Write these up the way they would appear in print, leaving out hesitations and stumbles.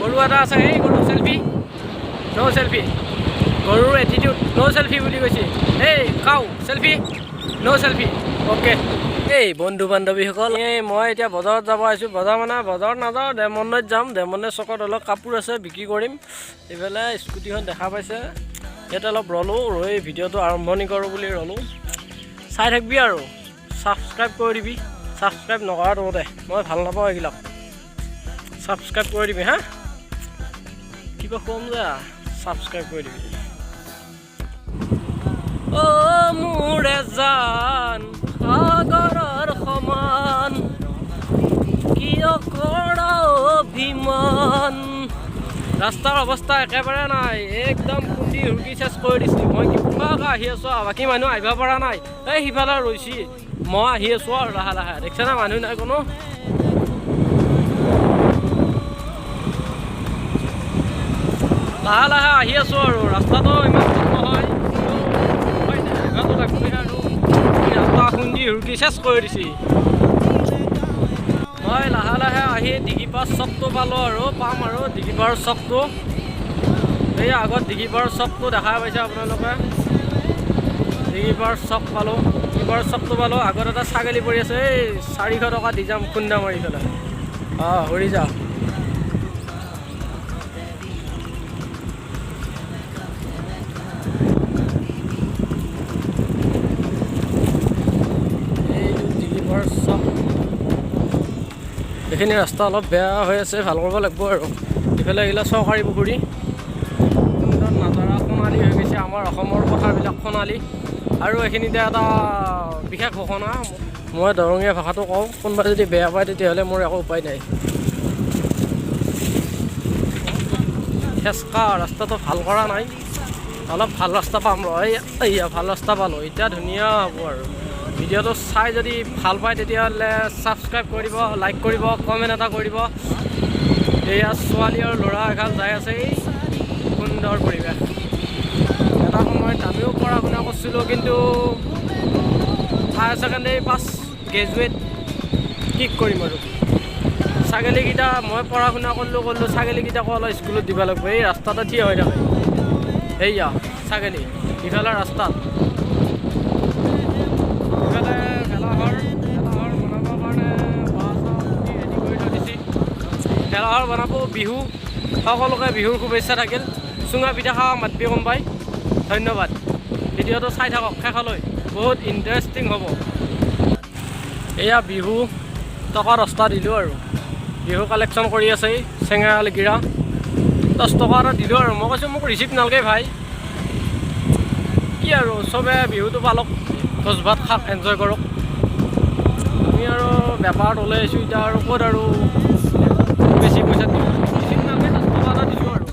গৰু এটা আছে এই গৰু চেলফি নো চেলফি গৰুৰ এটিটিউড নো চেলফি বুলি কৈছে এই কাউ চেলফি নো চেলফি অ'কে এই বন্ধু বান্ধৱীসকল এই মই এতিয়া বজাৰত যাব আহিছোঁ বজাৰ মানে বজাৰত নাযাওঁ দেমন্নৈত যাম দেমন্নৈ চকত অলপ কাপোৰ আছে বিক্ৰী কৰিম এইফালে স্কুটিখন দেখা পাইছে ইয়াতে অলপ ৰ'লোঁ ৰৈ ভিডিঅ'টো আৰম্ভণি কৰোঁ বুলি ৰ'লোঁ চাই থাকিবি আৰু ছাবস্ক্ৰাইব কৰি দিবি ছাবস্ক্ৰাইব নকৰাটো দে মই ভাল নাপাওঁ এইবিলাক ছাবস্ক্ৰাইব কৰি দিবি হা কিবা কম যা ছাবস্ক্ৰাইব কৰি দিবি অ' মোৰে জান সাগৰৰ সমান কিয় কৰা অভিমান ৰাস্তাৰ অৱস্থা একেবাৰে নাই একদম খুন্দি হুৰুকি চেচ কৰি দিছে মই কিবাকৈ আহি আছোঁ আৰু বাকী মানুহ আহিব পৰা নাই এই সিফালে ৰৈছি মই আহি আছোঁ আৰু লাহে লাহে দেখিছে না মানুহ নাই কোনো লাহে লাহে আহি আছোঁ আৰু ৰাস্তাটো ইমান ভাল নহয় আহিবতো লাগবই আৰু ৰাস্তা খুন্দি হুৰুকি চেচ কৰি দিছে মই লাহে লাহে আহি দিঘিপাৰ চকটো পালোঁ আৰু পাম আৰু দিঘিপাৰ চকটো এই আগত দিঘিপাৰ চকটো দেখা পাইছে আপোনালোকে দিঘিপাৰ চক পালোঁ দিঘিপাৰ চকটো পালোঁ আগত এটা ছাগলী পৰি আছে এই 400 টকা দি যাম খুন্দা মাৰি পেলাই হৰি যা এইখিনি ৰাস্তা অলপ বেয়া হৈ আছে ভাল কৰিব লাগিব আৰু ইফালে এইগিলা চৰকাৰী পুখুৰী সুন্দৰ নাজাৰা সোণালী হৈ গৈছে আমাৰ অসমৰ পথাৰবিলাক সোণালী আৰু এইখিনিতে এটা বিশেষ ঘোষণা মই দৰঙীয়া ভাষাটো কওঁ কোনোবা যদি বেয়া পায় তেতিয়াহ'লে মোৰ একো উপায় নাই খেচকা ৰাস্তাটো ভাল কৰা নাই অলপ ভাল ৰাস্তা পাম ৰ এইয়া ভাল ৰাস্তা পালোঁ এতিয়া ধুনীয়া হ'ব আৰু ভিডিঅ'টো চাই যদি ভাল পায় তেতিয়াহ'লে ছাবস্ক্ৰাইব কৰিব লাইক কৰিব কমেণ্ট এটা কৰিব এয়া ছোৱালী আৰু ল'ৰা এগাল যাই আছে এই সুন্দৰ পৰিৱেশ এটা সময়ত আমিও পঢ়া শুনা কৰিছিলোঁ কিন্তু হায়াৰ ছেকেণ্ডেৰী পাছ গ্ৰেজুৱেট কি কৰিম আৰু ছাগলীকেইটা মই পঢ়া শুনা কৰিলোঁ ছাগলীকেইটাকো অলপ স্কুলত দিব লাগিব এই ৰাস্তাতে থিয় হৈ থাকে এইয়া ছাগলী ইফালে ৰাস্তাত ইফালে ভেলাঘৰ বনাবৰ কাৰণে বাঁহ ৰেডি কৰি থৈ দিছে ভেলাঘৰ বনাব বিহু সকলোকে বিহুৰ শুভেচ্ছা থাকিল চুঙা পিঠা খাওঁ মাতবি কোনোবাই ধন্যবাদ ভিডিঅ'টো চাই থাকক শেষলৈ বহুত ইণ্টাৰেষ্টিং হ'ব এয়া বিহু টকা 10টা দিলোঁ আৰু বিহু কালেকশ্যন কৰি আছে চেঙালীগিৰা 10 টকা এটা দিলোঁ আৰু মই কৈছোঁ মোক ৰিচিপ্ট নালাগে ভাই কি আৰু চবে বিহুটো পালক ভোজ ভাত খাওক এনজয় কৰক আমি আৰু বেপাৰত ওলাই আহিছোঁ এতিয়া আৰু ক'ত আৰু বেছি পইচা দিওঁ ৰিচিপ্ট নালাগে 10 টকা এটা দিছোঁ আৰু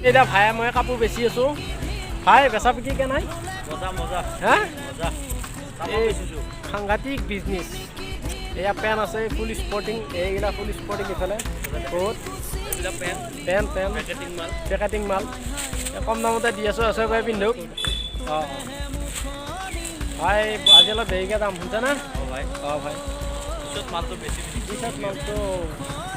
এতিয়া ভাই মই কাপোৰ বেচি আছোঁ ভাই বেচা বিক্ৰী কে নাই মজা মজা হা মজা এই সাংঘাতিক বিজনেছ এয়া পেন আছে ফুল স্পৰ্টিং এইগিলা ফুল স্পৰ্টিং ইফালে বহুত পেণ্ট পেকেটিং মাল কম দামতে দি আছোঁ আছে ভাই পিন্ধক ভাই আজি অলপ দেৰিকৈ দাম শুনিছে না ভাই ভাই পিছত মালটো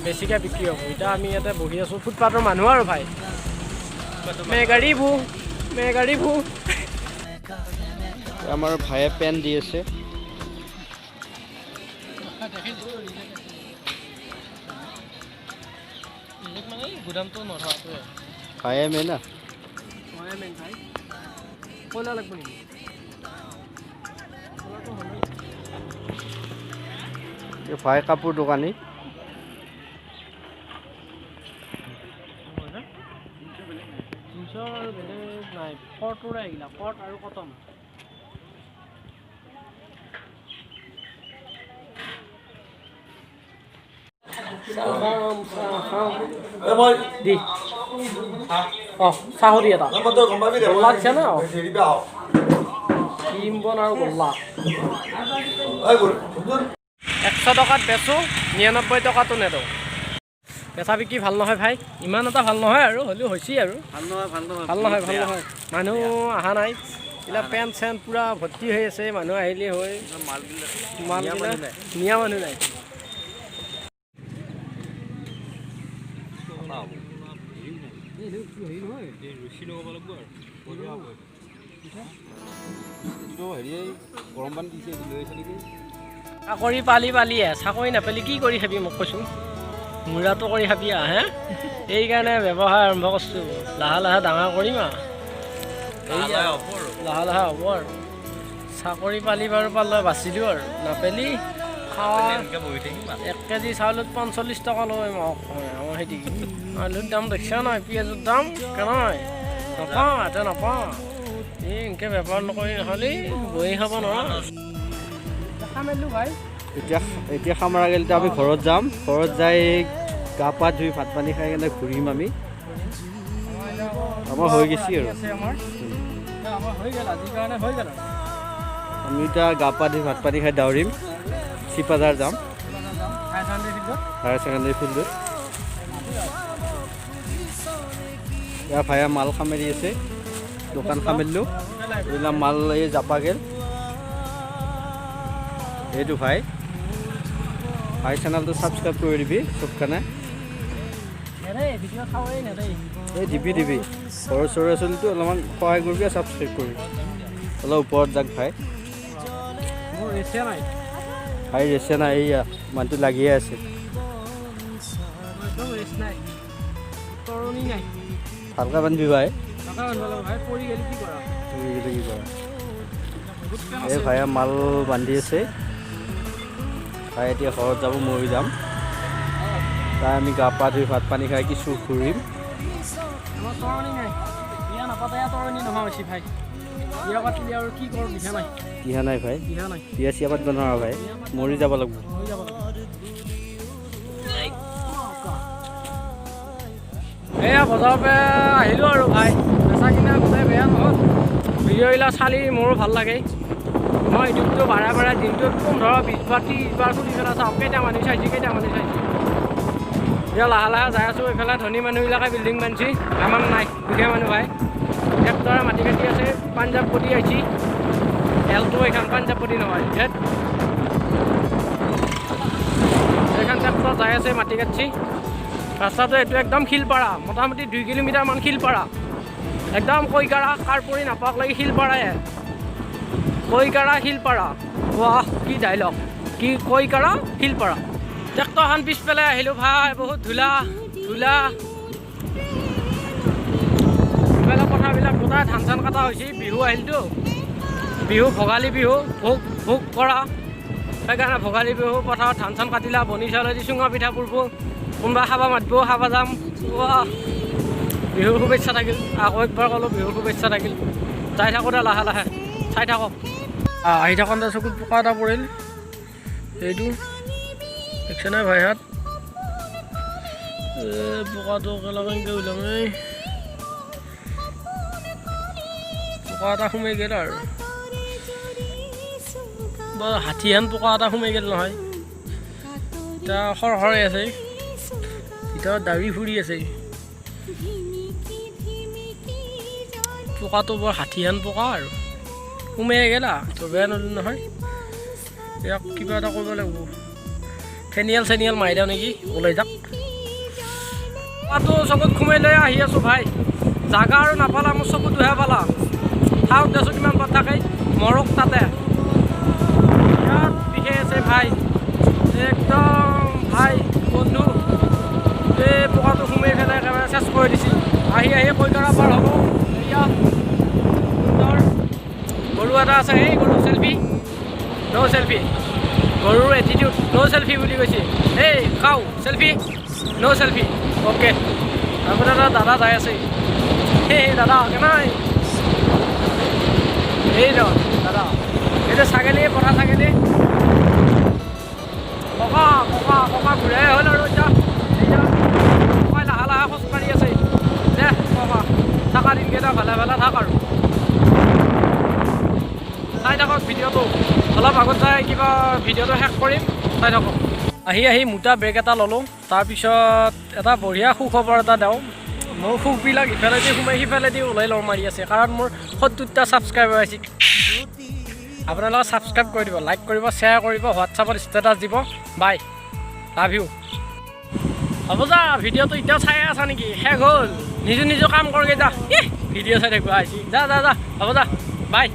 বেছিকৈ বিক্ৰী হ'ব এতিয়া আমি ইয়াতে বহি আছোঁ ফুটপাথৰ মানুহ আৰু ভাই মেগাড়ী ভু আমাৰ ভাইয়ে পেন দি আছে গুদামটো নধৰাটোৱে ভাইয়ে মেইন ভাই কয়লা লাগিব নেকি ভাই কাপোৰ দোকানী আৰু বেলেগ নাই কটৰে এইগিলা কট আৰু কটন দি চাহৰি এটা গোল্লা দিছে ন ক্ৰীম বন আৰু গোল্লা 100 টকাত বেচোঁ 99 টকাটো নেদো বেচা বিক্ৰী ভাল নহয় ভাই ইমান এটা ভাল নহয় আৰু হ'লেও হৈছে আৰু ভাল নহয় মানুহ অহা নাই এইবিলাক পেণ্ট চেণ্ট পূৰা ভৰ্তি হৈ আছে মানুহ আহিলে হয় মালবিলাক নিয়া মানুহ নাই চাকৰি পালি পালিয়ে চাকৰি নাপালি কি কৰি খাবি মোক কৈছোঁ মূৰাটো কৰি খাবি হে সেইকাৰণে ব্যৱসায় আৰম্ভ কৰিছোঁ লাহে লাহে ডাঙৰ কৰিম লাহে লাহে হ'ব আৰু চাকৰি পালি বাৰু পালে বাচিলোঁ আৰু নাপালি খাৱা 1 কেজি চাউলত 45 টকা লয় আমাৰ সেইটো আলুৰ দাম দেখিছা নহয় পিঁয়াজৰ দাম কেনেকৈ নাপাওঁ এটা নাপাওঁ এই এনেকৈ বেপাৰ নকৰি নহ'লে বহি খাব নোৱাৰা দেখা মেলিলোঁ ভাই এতিয়া খামাৰা গ'লে আমি ঘৰত যাম ঘৰত যাই গা পা ধুই ভাত পানী খাই কেনে ঘূৰিম আমি আমাৰ হৈ গৈছে আৰু আমি এতিয়া গা পা ধুই ভাত পানী খাই দৌৰিম চিপাঝাৰ যাম হায়াৰ ছেকেণ্ডেৰী ফিল্ডত ইয়াৰ ভাইয়া মাল খামেৰি আছে দোকান খামেৰিলোঁ এইবিলাক মাল এই জাপা গেল এইটো ভাই চেনেলটো ছাবস্ক্ৰাইব কৰি দিবি চবকানে এই দিবি ঘৰৰ চৰে চলিটো অলপমান সহায় কৰিবি আৰু ছাবস্ক্ৰাইব কৰিবি অলপ ওপৰত যাক ভাই ভাই ৰেচে নাই এইয়া মানুহটো লাগিয়ে আছে ভালকৈ বান্ধিবি ভাই এই ভাইয়া মাল বান্ধি আছে ভাই এতিয়া ঘৰত যাব মৰি যাম তাই আমি গা পা ধুই ভাত পানী খাই কিছু ঘূৰিম দিহা নাই ভাই বিয়া চিয়া পাতিব নোৱাৰা ভাই মৰি যাব লাগিব এয়া বজাৰৰ পৰা আহিলোঁ আৰু ভাই বেচা কিনা গোটেই বেয়া নহ'ল ভিডিঅ'বিলাক চালি মোৰো ভাল লাগে মই ইউটিউবটো বাৰে দিনটোত 15-20 বাৰ 30 বাৰ সুধি পেলাই চাওঁ কেইটা মানুহ চাইছে এতিয়া লাহে লাহে যাই আছোঁ এইফালে ধনী মানুহবিলাকে বিল্ডিং বান্ধিছে আমাৰ নাই দুখীয়া মানুহ ভাই ট্ৰেক্টৰে মাটি কাটি আছে পাঞ্জাৱ পতি আহিছে এলটো এইখন পাঞ্জাৱ পতি নহয় এইখন ট্ৰেক্টৰ যাই আছে মাটি কাটছি ৰাস্তাটো এইটো একদম শিলপাৰা মোটামুটি 2 কিলোমিটাৰমান শিলপাৰা একদম কৈকাৰা কাৰপৰি নাপাক লাগি শিলপাৰাই কৈকাৰা শিলপাৰা বাহ কি ডাইলগ কি কৈকাৰা শিলপাৰা ট্ৰেক্টৰখন পিছ পেলাই আহিলোঁ ভাই বহুত ধূলা এইবিলাক কথাবিলাক গোটাই ধান চান কটা হৈছে বিহু আহিলতো বিহু ভোগালী বিহু ভোগ কৰা সেইকাৰণে ভোগালী বিহু পথাৰত ধান চান কাটিলা বনি চাউলেদি চুঙা পিঠা পুৰিব কোনোবা খাব মাতিব খাব যাম বিহুৰ শুভেচ্ছা থাকিল আকৌ একবাৰ ক'লোঁ বিহুৰ শুভেচ্ছা থাকিল যাই থাকোঁতে লাহে লাহে চাই থাকক আহি থাকোঁতে চকুত পোকা এটা পৰিল এইটো দেখিছে নাই ভাইহাত পোকাটো কেনেকৈ ওলামেই পোকা এটা সোমাই গ'ল আৰু বৰ হাতীহান পোকা এটা সোমাই গ'ল নহয় এতিয়া সৰসৰাই আছে ভিতৰত দাড়ি ফুৰি আছে পোকাটো বৰ হাতীহান পোকা আৰু সোমাই গ'লা ধৰিব নোৱাৰিলোঁ নহয় ইয়াক কিবা এটা কৰিব লাগিব ফেনিয়েল চেনিয়েল মাৰি দিওঁ নেকি ওলাই যাওক পোকাটো চকুত সোমাই লৈ আহি আছোঁ ভাই জাগা আৰু নাপালা মোৰ চকুটোহে পালা চাওক দেচোন কিমান পাত থাকে মৰক তাতে বিৰাট বিষাই আছে ভাই একদম ভাই বন্ধু এই পোকাটো সোমাই পেলাই একেবাৰে চেচ কৰি দিছিল আহি কৈকাৰা পাৰ হ'ব এয়া সুন্দৰ গৰু এটা আছে এই গৰু চেল্ফি ন' চেল্ফি গৰুৰ এটিটিউড ন' চেল্ফি বুলি কৈছে এই কাউ চেল্ফি ন' চেল্ফি অ'কে তাৰপিছত এটা দাদা যাই আছে এই দাদা কেনাই এই ন দাদা এইটো ছাগলী পঠা ছাগলী ককা ঘূৰাই হ'ল আৰু এতিয়া ককাই লাহে লাহে খোজকাঢ়ি আছে দে ককা থকা দিনকেইটা ভালে থাক আৰু চাই থাকক ভিডিঅ'টো অলপ আগত যাই কিবা ভিডিঅ'টো শেষ কৰিম চাই থাকক আহি মোটা বেগ এটা ল'লোঁ তাৰপিছত এটা বঢ়িয়া সুখবৰ এটা দিওঁ মোৰ সুখবিলাক ইফালেদি সোমাই সিফালেদি ওলাই লওঁ মাৰি আছে কাৰণ মোৰ 70টা ছাবস্ক্ৰাইবাৰ আছে আপোনালোকে ছাবস্ক্ৰাইব কৰি দিব লাইক কৰিব শ্বেয়াৰ কৰিব হোৱাটছআপত ষ্টেটাছ দিব বাই লাভ ইউ হ'ব যা ভিডিঅ'টো এতিয়াও চাই আছা নেকি শেষ হ'ল নিজৰ কাম কৰগে যা ভিডিঅ' চাই থাকিব আহিছি যা হ'ব যা বাই